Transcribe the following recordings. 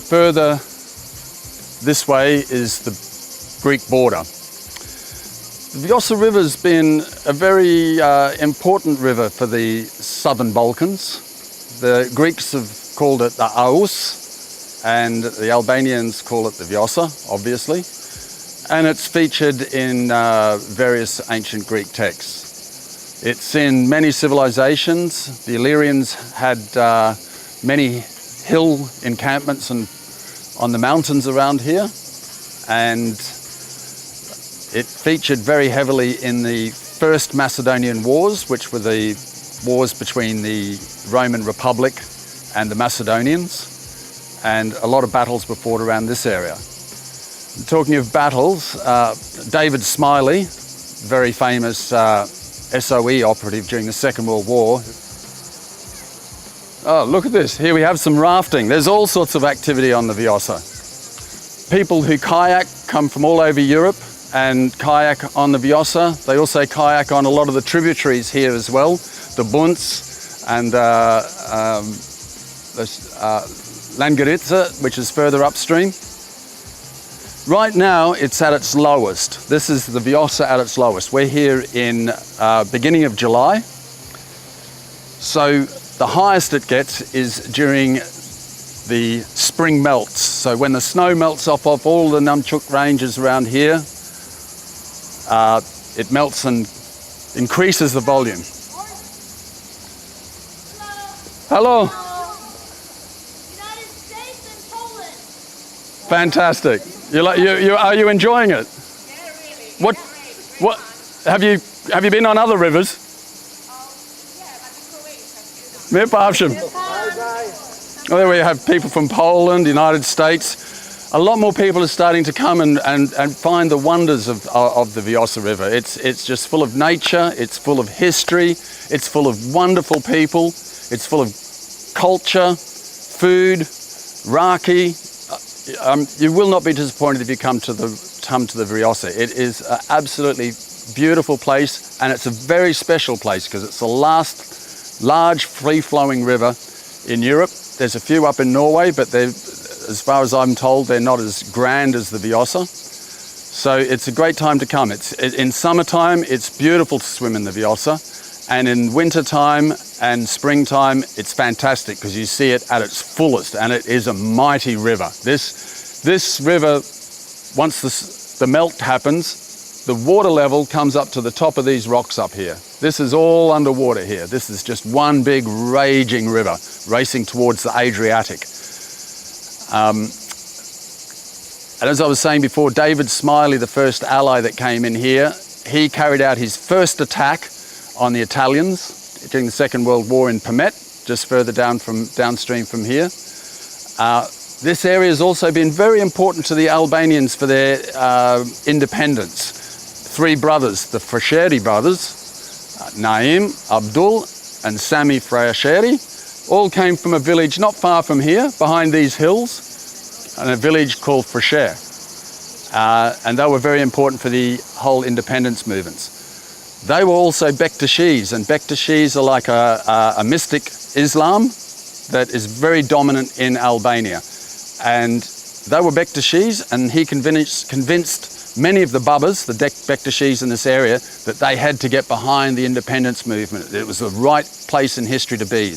further this way is the Greek border. The Vjosa River's been a very important river for the southern Balkans. The Greeks have called it the Aus, and the Albanians call it the Vjosa, obviously. And it's featured in various ancient Greek texts. It's in many civilizations. The Illyrians had many hill encampments on the mountains around here, and it featured very heavily in the First Macedonian Wars, which were the wars between the Roman Republic and the Macedonians, and a lot of battles were fought around this area. Talking of battles, David Smiley, very famous SOE operative during the Second World War. Oh, look at this. Here we have some rafting. There's all sorts of activity on the Vjosa. People who kayak come from all over Europe and kayak on the Vjosa. They also kayak on a lot of the tributaries here as well, the Bunts and Langaritza, which is further upstream. Right now, it's at its lowest. This is the Vjosa at its lowest. We're here in beginning of July. So the highest it gets is during the spring melts. So when the snow melts off of all the Numchuk ranges around here, it melts and increases the volume. Hello. United States and Poland. Fantastic. Are you enjoying it? Yeah, really. What have you been on other rivers? Yeah, but in Croatia. Well, there we have people from Poland, United States. A lot more people are starting to come and find the wonders of the Vjosa River. It's just full of nature, it's full of history, it's full of wonderful people, it's full of culture, food, raki. You will not be disappointed if you come to the Vjosa. It is an absolutely beautiful place, and it's a very special place because it's the last large free-flowing river in Europe. There's a few up in Norway, but as far as I'm told, they're not as grand as the Vjosa. So it's a great time to come. In summertime, it's beautiful to swim in the Vjosa, and in wintertime and springtime, it's fantastic because you see it at its fullest, and it is a mighty river. This river, once the melt happens, the water level comes up to the top of these rocks up here. This is all underwater here. This is just one big raging river racing towards the Adriatic. And as I was saying before, David Smiley, the first ally that came in here, he carried out his first attack on the Italians during the Second World War in Pamet, just further downstream from here. This area has also been very important to the Albanians for their independence. Three brothers, the Frasheri brothers, Naim, Abdul and Sami Frasheri, all came from a village not far from here, behind these hills, and a village called Frasher. And they were very important for the whole independence movements. They were also Bektashis, and Bektashis are like a mystic Islam that is very dominant in Albania. And they were Bektashis, and he convinced many of the Babas, the Bektashis in this area, that they had to get behind the independence movement. It was the right place in history to be,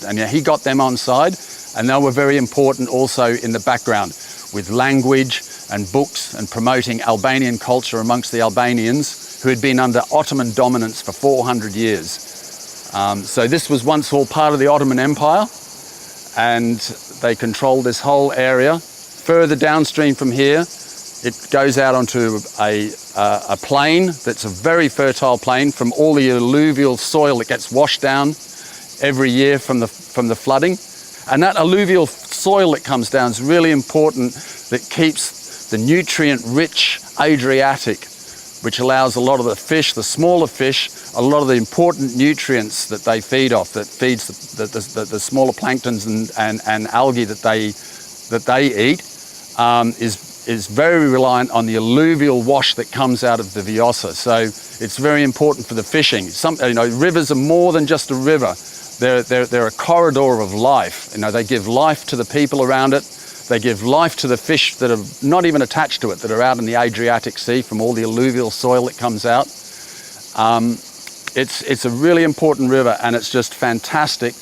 and he got them on side, and they were very important also in the background with language and books and promoting Albanian culture amongst the Albanians who had been under Ottoman dominance for 400 years. So this was once all part of the Ottoman Empire, and they controlled this whole area. Further downstream from here, it goes out onto a plain that's a very fertile plain from all the alluvial soil that gets washed down every year from the flooding. And that alluvial soil that comes down is really important, that keeps the nutrient-rich Adriatic, which allows a lot of the fish, the smaller fish, a lot of the important nutrients that they feed off, that feeds the smaller planktons and algae that they eat, is very reliant on the alluvial wash that comes out of the Vjosa. So it's very important for the fishing. Rivers are more than just a river. They're a corridor of life. They give life to the people around it. They give life to the fish that are not even attached to it, that are out in the Adriatic Sea from all the alluvial soil that comes out. It's a really important river, and it's just fantastic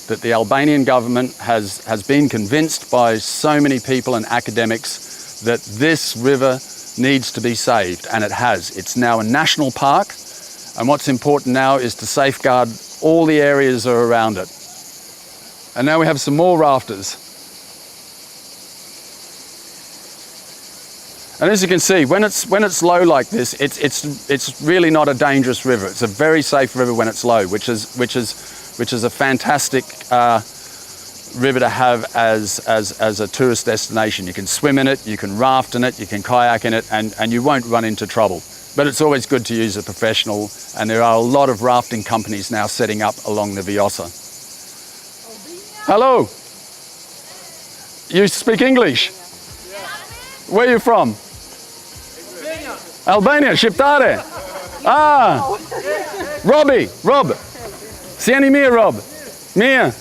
that the Albanian government has been convinced by so many people and academics that this river needs to be saved, and it has. It's now a national park, and what's important now is to safeguard all the areas that are around it. And now we have some more rafters. And as you can see, when it's low like this, it's really not a dangerous river. It's a very safe river when it's low, which is a fantastic river to have as a tourist destination. You can swim in it, you can raft in it, you can kayak in it, and you won't run into trouble. But it's always good to use a professional, and there are a lot of rafting companies now setting up along the Vjosa. Hello. You speak English? Where are you from? Albania, Shqiptare. Ah, Rob. Si jeni mirë, Rob? Mirë.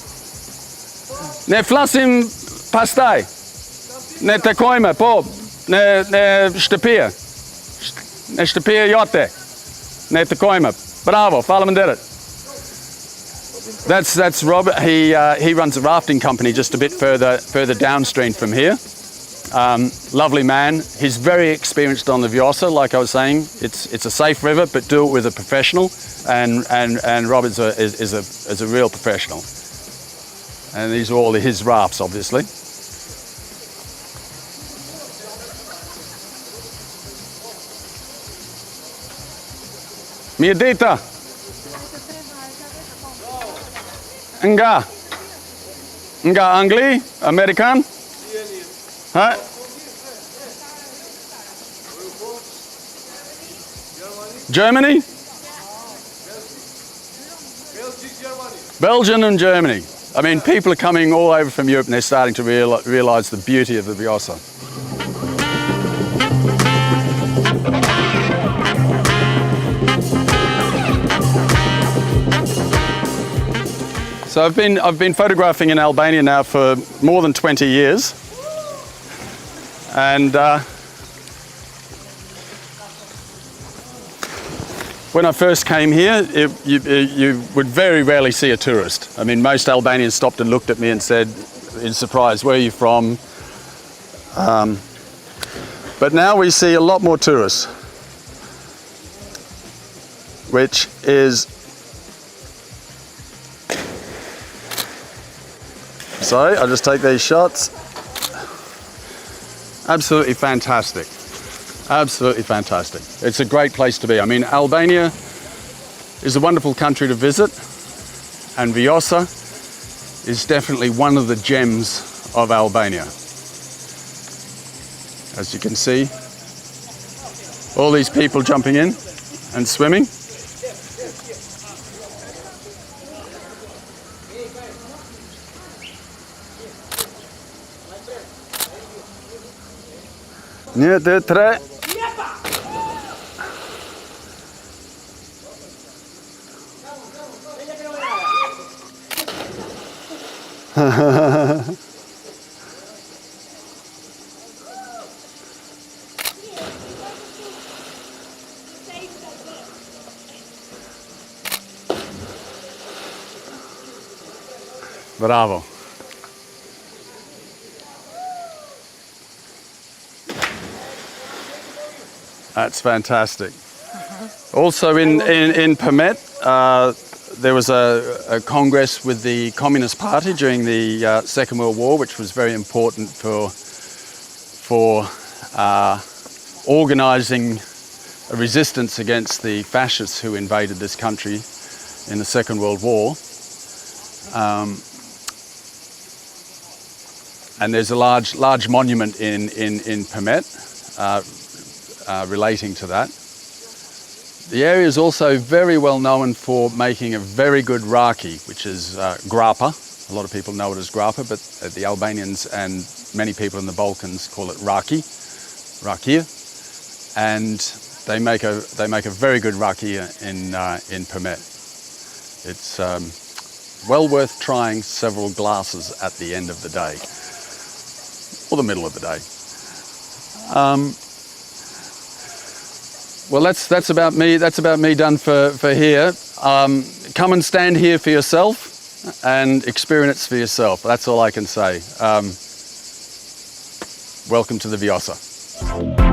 Ne flasim pastaj. Ne takojmë, po, në shtëpi. Në shtëpi jote. Ne takojmë. Bravo, faleminderit. That's Rob. He runs a rafting company just a bit further downstream from here. Lovely man. He's very experienced on the Vjosa, like I was saying. It's a safe river, but do it with a professional. And Rob is a real professional. And these are all his rafts, obviously. Mirë dita. Nga Angli, Amerikan? Ha? Germany? Belgium and Germany. I mean, people are coming all over from Europe, and they're starting to realize the beauty of the Vjosa. So I've been photographing in Albania now for more than 20 years. And when I first came here, you would very rarely see a tourist. I mean, most Albanians stopped and looked at me and said, in surprise, where are you from? But now we see a lot more tourists, which is... Sorry, I'll just take these shots. Absolutely fantastic. Absolutely fantastic. It's a great place to be. I mean, Albania is a wonderful country to visit, and Vjosa is definitely one of the gems of Albania. As you can see, all these people jumping in and swimming. Një, dy, tre. Bravo. That's fantastic. Also in Permet, there was a congress with the Communist Party during the Second World War, which was very important for organizing a resistance against the fascists who invaded this country in the Second World War. And there's a large monument in Permet relating to that. The area is also very well known for making a very good raki, which is grappa. A lot of people know it as grappa, but the Albanians and many people in the Balkans call it raki, rakia, and they make a very good rakia in Permet. It's well worth trying several glasses at the end of the day. or the middle of the day. Well, that's about me. That's about me done for here. Come and stand here for yourself and experience for yourself. That's all I can say. Welcome to the Vjosës.